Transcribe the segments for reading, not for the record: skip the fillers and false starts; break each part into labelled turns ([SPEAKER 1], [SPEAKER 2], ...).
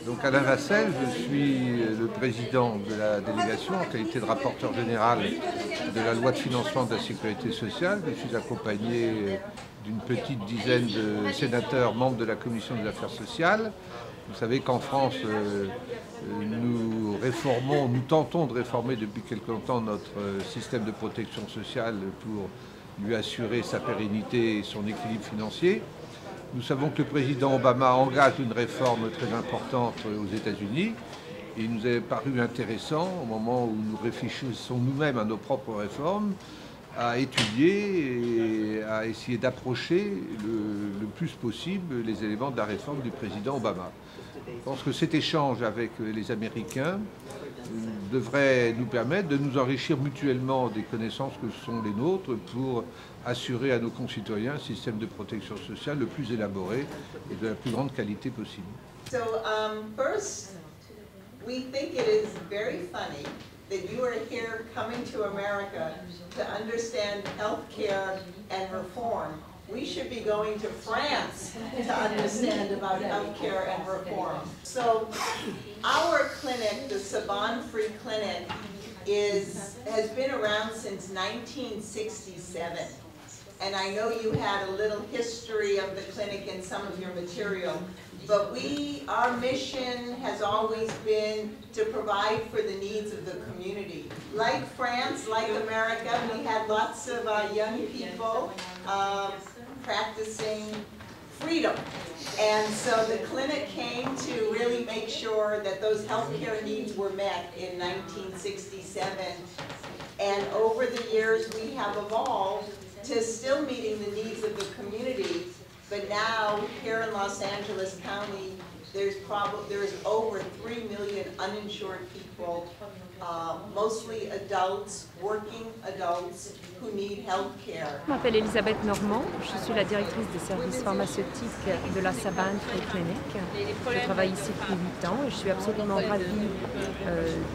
[SPEAKER 1] Donc Alain Vasselle, je suis le président de la délégation en qualité de rapporteur général de la loi de financement de la sécurité sociale. Je suis accompagné d'une petite dizaine de sénateurs membres de la commission des affaires sociales. Vous savez qu'en France, nous tentons de réformer depuis quelque temps notre système de protection sociale pour lui assurer sa pérennité et son équilibre financier. Nous savons que le président Obama engage une réforme très importante aux États-Unis et il nous est paru intéressant, au moment où nous réfléchissons nous-mêmes à nos propres réformes, à étudier et à essayer d'approcher le plus possible les éléments de la réforme du président Obama. Je pense que cet échange avec les Américains devrait nous permettre de nous enrichir mutuellement des connaissances que sont les nôtres pour assurer à nos concitoyens un système de protection sociale le plus élaboré et de la plus grande qualité possible.
[SPEAKER 2] So first, we think it is very funny that you are here coming to America to understand healthcare and reform. We should be going to France to understand about healthcare and reform. So our clinic, the Saban Free Clinic, has been around since 1967. And I know you had a little history of the clinic in some of your material, but our mission has always been to provide for the needs of the community. Like France, like America, we had lots of young people practicing freedom. And so the clinic came to really make sure that those healthcare needs were met in 1967. And over the years, we have evolved to still meeting the needs of the community. But now, here in Los Angeles County, there's over 3 million uninsured people, mostly adults, working adults, who need health care.
[SPEAKER 3] Je m'appelle Elisabeth Normand, je suis la directrice des services pharmaceutiques de la Saban Free Clinic. Je travaille ici depuis 8 ans et je suis absolument ravie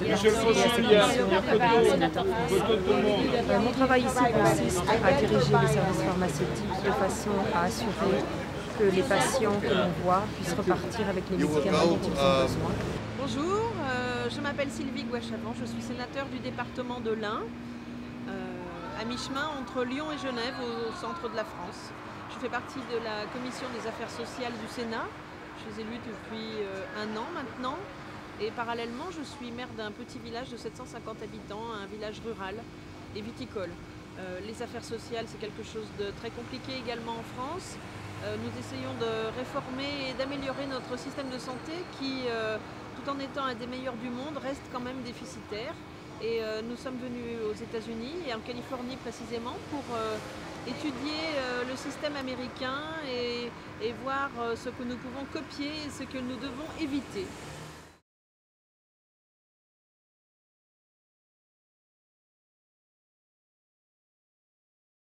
[SPEAKER 3] de participer à cette mission auprès des sénateurs français. Mon travail ici consiste à diriger les services pharmaceutiques de façon à assurer que les patients que l'on voit puissent repartir avec les médicaments dont ils ont besoin.
[SPEAKER 4] Bonjour, je m'appelle Sylvie Gouachavant, je suis sénateur du département de l'Ain, à mi-chemin entre Lyon et Genève, au centre de la France. Je fais partie de la commission des affaires sociales du Sénat. Je suis élue depuis 1 an maintenant. Et parallèlement, je suis maire d'un petit village de 750 habitants, un village rural et viticole. Les affaires sociales, c'est quelque chose de très compliqué également en France. Nous essayons de réformer et d'améliorer notre système de santé qui, tout en étant un des meilleurs du monde, reste quand même déficitaire. Et nous sommes venus aux États-Unis et en Californie précisément pour étudier le système américain et voir ce que nous pouvons copier et ce que nous devons éviter.